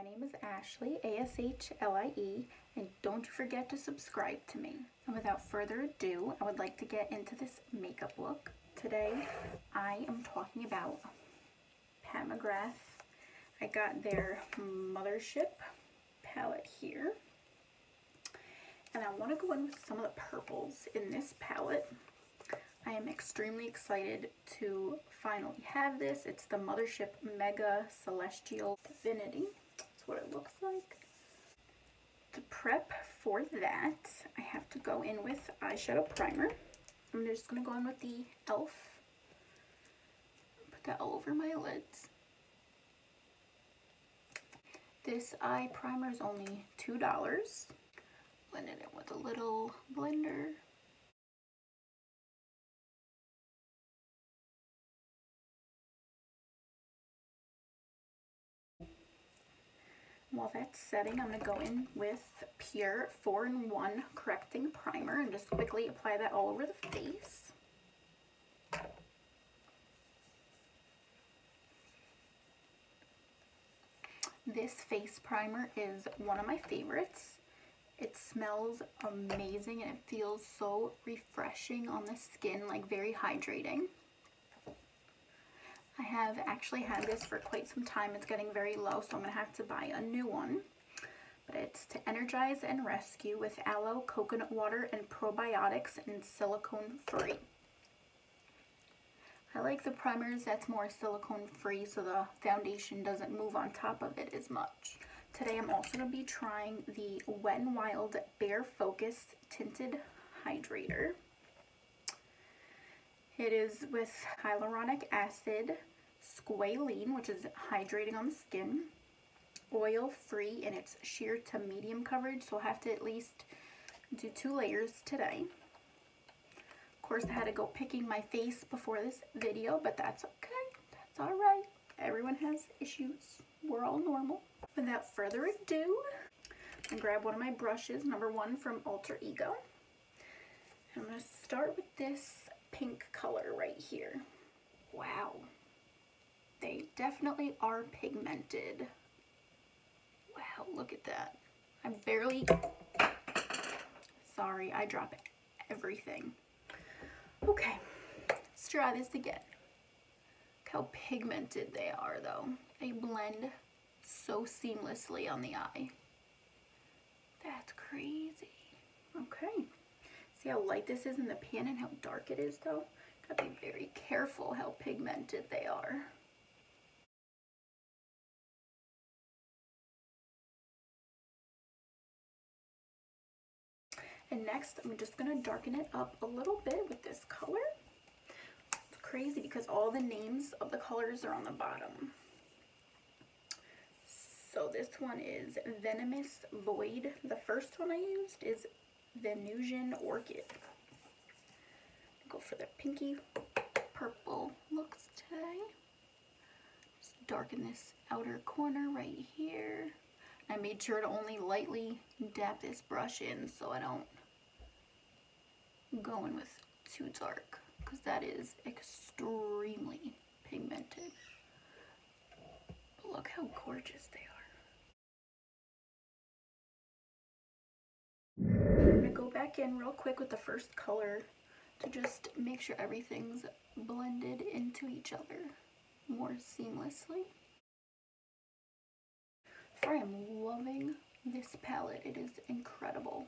My name is Ashley, A-S-H-L-I-E, and don't forget to subscribe to me. And without further ado, I would like to get into this makeup look. Today, I am talking about Mcgrath. I got their Mothership palette here. And I want to go in with some of the purples in this palette. I am extremely excited to finally have this. It's the Mothership Mega Celestial Divinity. That's what it looks like. To prep for that, I have to go in with eyeshadow primer. I'm just going to go in with the e.l.f. Put that all over my lids. This eye primer is only $2. Blend it in with a little blender. While that's setting, I'm going to go in with Pure 4-in-1 Correcting Primer and just quickly apply that all over the face. This face primer is one of my favorites. It smells amazing and it feels so refreshing on the skin, like very hydrating. I have actually had this for quite some time. It's getting very low, so I'm going to have to buy a new one. But it's to energize and rescue with aloe, coconut water, and probiotics, and silicone free. I like the primers that's more silicone free so the foundation doesn't move on top of it as much. Today I'm also going to be trying the WETNWILD Bare Focus Tinted Hydrator. It is with hyaluronic acid, squalene, which is hydrating on the skin, oil free, and it's sheer to medium coverage, so I'll have to at least do 2 layers today. Of course, I had to go picking my face before this video, but that's okay. That's alright. Everyone has issues. We're all normal. Without further ado, I'm going to grab one of my brushes, number 1 from Alter Ego. And I'm going to start with this pink color right here. Wow. They definitely are pigmented. Wow, look at that. I barely... Sorry, I drop everything. Okay, let's try this again. Look how pigmented they are, though. They blend so seamlessly on the eye. That's crazy. Okay. See how light this is in the pan and how dark it is, though? Gotta be very careful how pigmented they are. And next, I'm just gonna darken it up a little bit with this color. It's crazy because all the names of the colors are on the bottom. So this one is Venomous Void. The first one I used is Venusian Orchid. Go for the pinky purple looks today. Just darken this outer corner right here. I made sure to only lightly dab this brush in so I don't go in with too dark, because that is extremely pigmented. But look how gorgeous they are. I'm going to go back in real quick with the first color to just make sure everything's blended into each other more seamlessly. I am loving this palette. It is incredible.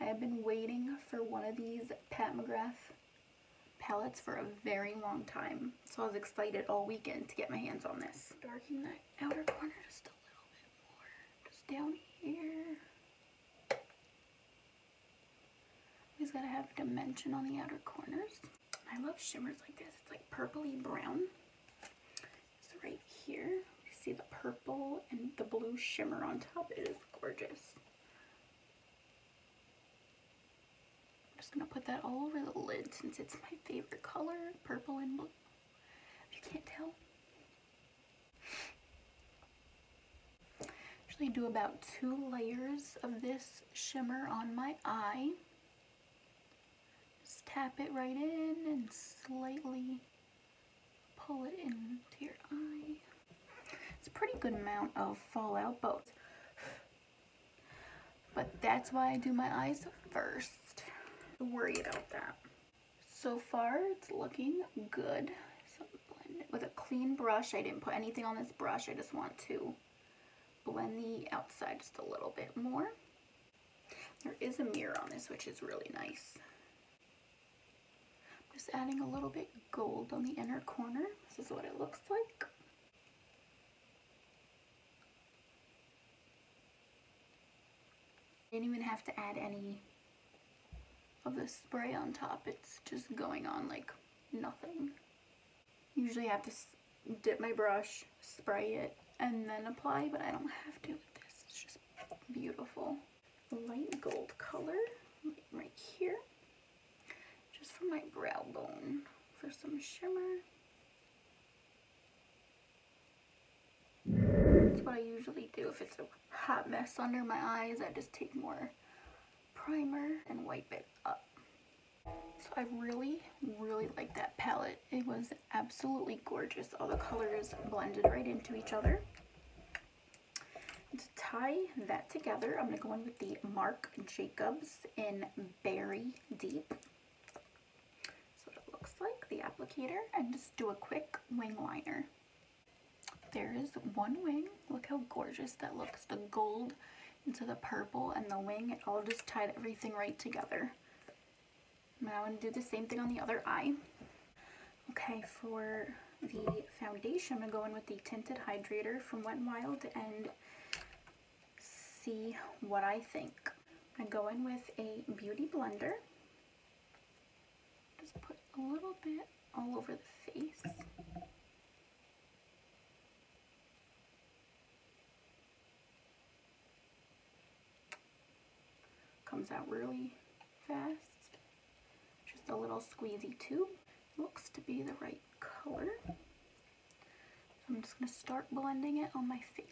I have been waiting for one of these Mcgrath palettes for a very long time, so I was excited all weekend to get my hands on this. Darken that outer corner just a little bit more, just down here. Always gotta have dimension on the outer corners. I love shimmers like this. It's like purpley brown. It's right here. You see the purple and the blue shimmer on top. It is gorgeous. I'm just gonna put that all over the lid since it's my favorite color, purple and blue. If you can't tell. Usually do about 2 layers of this shimmer on my eye. Just tap it right in and slightly pull it into your eye. It's pretty good amount of fallout, but that's why I do my eyes first. Don't worry about that. So far, it's looking good. So blend it with a clean brush. I didn't put anything on this brush. I just want to blend the outside just a little bit more. There is a mirror on this, which is really nice. Just adding a little bit gold on the inner corner. This is what it looks like. I didn't even have to add any of the spray on top. It's just going on like nothing. Usually I have to dip my brush, spray it, and then apply, but I don't have to with this. It's just beautiful. Light gold color right here, just for my brow bone for some shimmer. That's what I usually do if it's a hot mess under my eyes. I just take more primer and wipe it up. So I really like that palette. It was absolutely gorgeous. All the colors blended right into each other. To tie that together, I'm going to go in with the Marc Jacobs in Berry Deep. That's what it looks like, the applicator, and just do a quick wing liner. There is one wing. Look how gorgeous that looks. The gold into the purple and the wing, it all just tied everything right together. Now I'm going to do the same thing on the other eye. Okay, for the foundation, I'm going to go in with the Tinted Hydrator from Wet n Wild and see what I think. I go in with a beauty blender. Just put a little bit all over the face. Comes out really fast. Just a little squeezy tube. Looks to be the right color. I'm just going to start blending it on my face.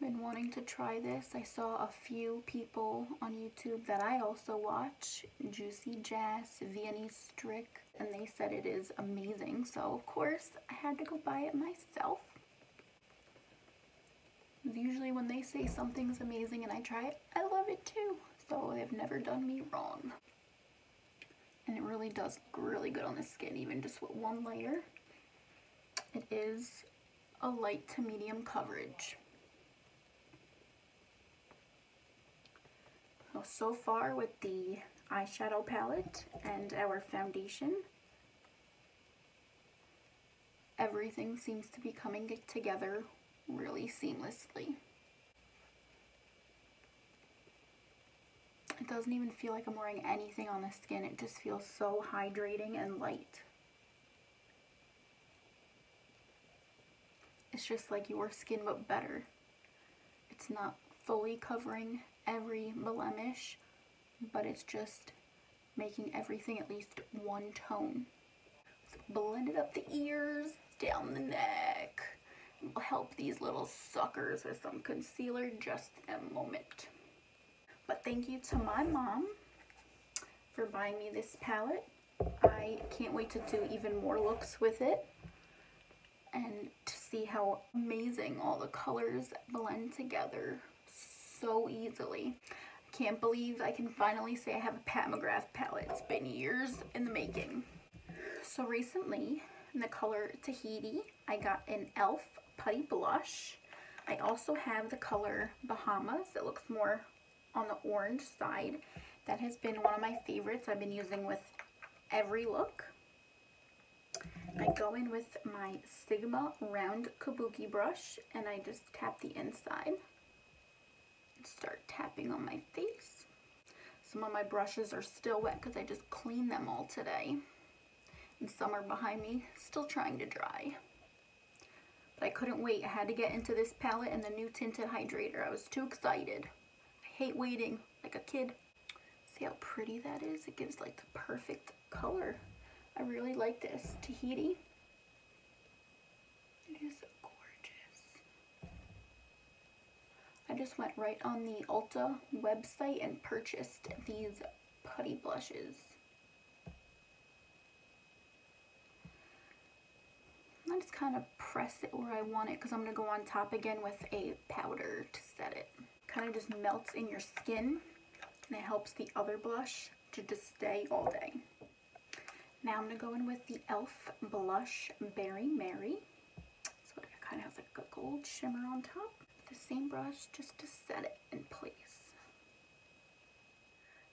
Been wanting to try this. I saw a few people on YouTube that I also watch, Juicy Jazz, Viennese Strick, and they said it is amazing. So of course I had to go buy it myself. Usually when they say something's amazing and I try it, I love it too. So they've never done me wrong. And it really does look really good on the skin, even just with one layer. It is a light to medium coverage. So far with the eyeshadow palette and our foundation, everything seems to be coming together really seamlessly. It doesn't even feel like I'm wearing anything on the skin. It just feels so hydrating and light. It's just like your skin, but better. It's not fully covering every blemish, but it's just making everything at least one tone. So blended up the ears, down the neck. I'll help these little suckers with some concealer just in a moment. But thank you to my mom for buying me this palette. I can't wait to do even more looks with it and to see how amazing all the colors blend together so easily. I can't believe I can finally say I have a Mcgrath palette. It's been years in the making. So recently, in the color Tahiti, I got an e.l.f. putty blush. I also have the color Bahamas. It looks more on the orange side. That has been one of my favorites I've been using with every look. I go in with my Sigma round kabuki brush and I just tap the inside and start tapping on my face. Some of my brushes are still wet because I just cleaned them all today, and some are behind me still trying to dry. But I couldn't wait. I had to get into this palette and the new Tinted Hydrator. I was too excited. I hate waiting like a kid. See how pretty that is? It gives like the perfect color. I really like this. Tahiti. It is gorgeous. I just went right on the Ulta website and purchased these putty blushes. I just kind of press it where I want it because I'm going to go on top again with a powder to set it. Kind of just melts in your skin, and it helps the other blush to just stay all day. Now I'm going to go in with the e.l.f. blush Berry Mary. So it kind of has like a gold shimmer on top. The same brush just to set it in place.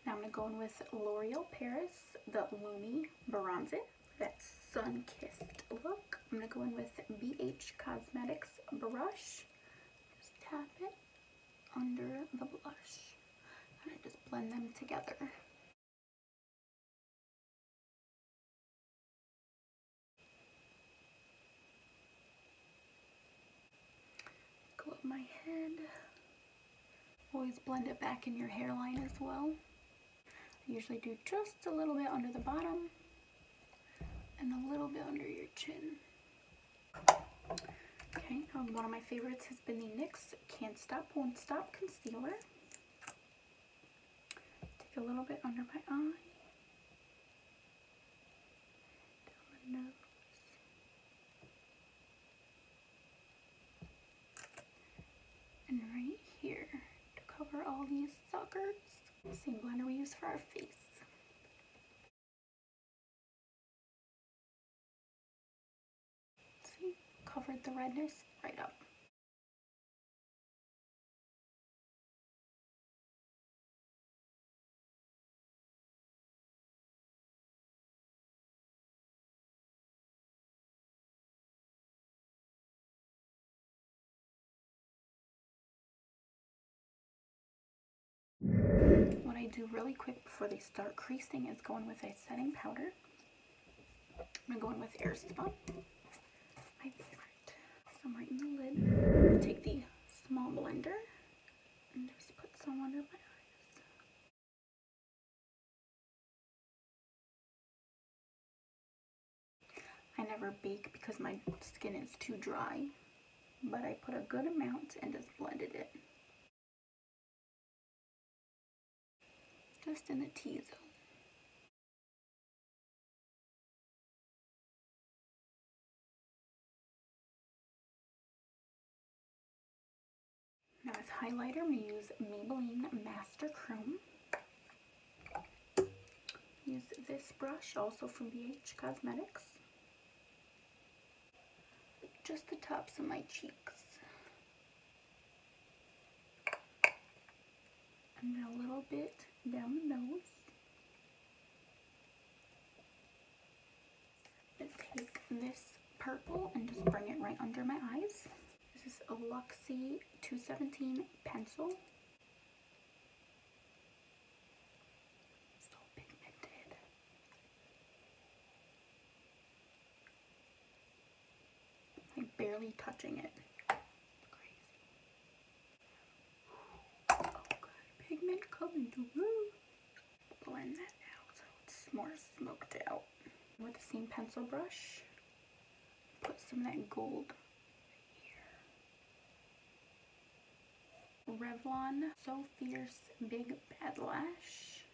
Now I'm going to go in with L'Oreal Paris, the Lumi Bronze It. That sun-kissed look. I'm going to go in with BH Cosmetics brush. Just tap it under the blush. And I just blend them together. Go up my head. Always blend it back in your hairline as well. I usually do just a little bit under the bottom and a little bit under your chin. Okay, one of my favorites has been the NYX Can't Stop Won't Stop Concealer. Take a little bit under my eye, down my nose, and right here to cover all these suckers. Same blender we use for our face. See, covered the redness right up. What I do really quick before they start creasing is go in with a setting powder. I'm going to go in with Air Spot, my favorite. Some right in the lid. Take the small blender and just put some under my eyes. I never bake because my skin is too dry, but I put a good amount and just blended it. Just in the T-zone. Now with highlighter, I'm going to use Maybelline Master Chrome. Use this brush, also from BH Cosmetics. Just the tops of my cheeks. And then a little bit down the nose. And take this purple and just bring it right under my eyes. This is a Luxie 217 pencil. So pigmented. Like barely touching it. Crazy. Oh, good. Pigment coming through. Blend that out so it's more smoked out. With the same pencil brush, put some of that gold here. Revlon So Fierce Big Bad Lash.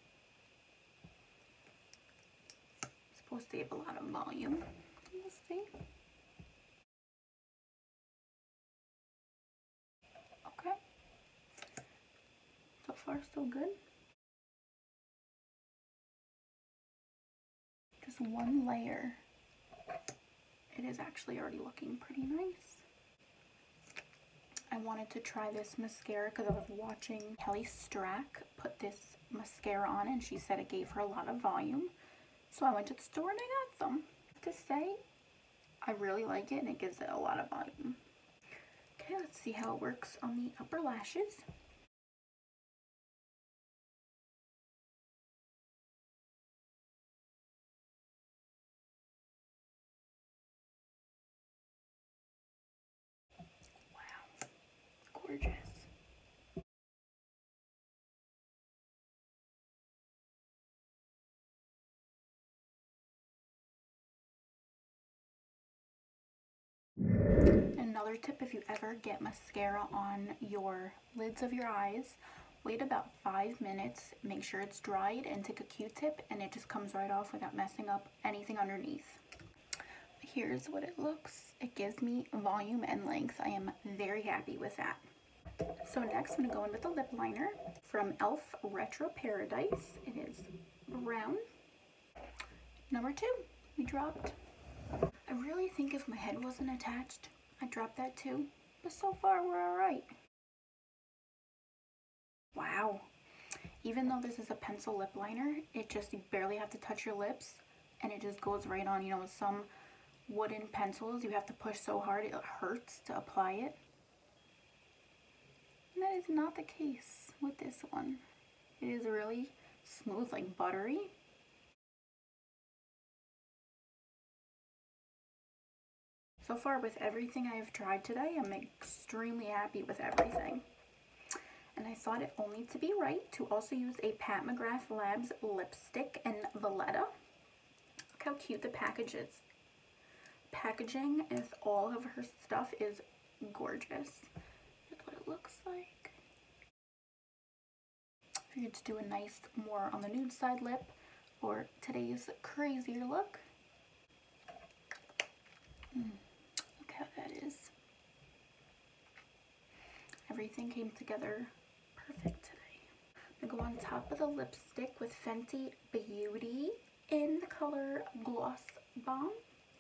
It's supposed to have a lot of volume. We'll see. Okay. So far, so good. Just one layer. It is actually already looking pretty nice. I wanted to try this mascara because I was watching Kelly Strack put this mascara on and she said it gave her a lot of volume. So I went to the store and I got some. To say, I really like it and it gives it a lot of volume. Okay, let's see how it works on the upper lashes. Gorgeous. Another tip, if you ever get mascara on your lids of your eyes, wait about 5 minutes, make sure it's dried, and take a Q-tip and it just comes right off without messing up anything underneath. here's what it looks. It gives me volume and length. I am very happy with that. So next I'm going to go in with the lip liner from e.l.f. Retro Paradise. It is brown. Number 2, we dropped. I really think if my head wasn't attached, I'd drop that too. But so far we're alright. Wow. Even though this is a pencil lip liner, it just, you barely have to touch your lips and it just goes right on. You know, with some wooden pencils, you have to push so hard it hurts to apply it. And that is not the case with this one. It is really smooth, like buttery. So far with everything I have tried today, I'm extremely happy with everything. And I thought it only to be right to also use a Pat McGrath Labs lipstick in Valletta. Look how cute the package is. Packaging with all of her stuff is gorgeous. That's what it looks like. Figured to do a nice, more on the nude side lip, or today's crazier look. Look how that is. Everything came together perfect today. I'm gonna go on top of the lipstick with Fenty Beauty in the color Gloss Bomb.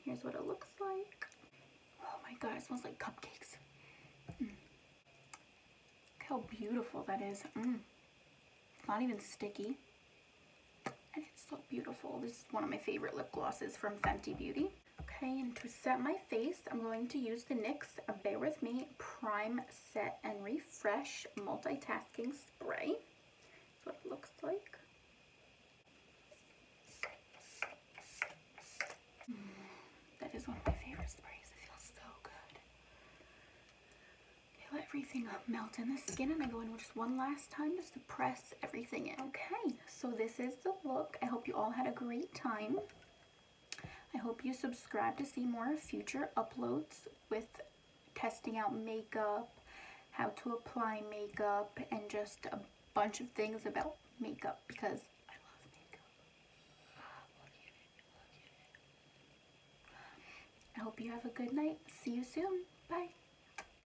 Here's what it looks like. Oh my god, it smells like cupcakes. Look how beautiful that is. It's not even sticky. And it's so beautiful. This is one of my favorite lip glosses from Fenty Beauty. Okay, and to set my face, I'm going to use the NYX Bear With Me Prime Set and Refresh Multitasking Spray. That's what it looks like. That is one of my favorite sprays. It feels so good. Okay, let everything melt in the skin, and I go in just one last time just to press everything in. Okay, so this is the look. I hope you all had a great time. I hope you subscribe to see more future uploads with testing out makeup, how to apply makeup, and just a bunch of things about makeup because I love makeup. Look at it, look at it. I hope you have a good night. See you soon. Bye.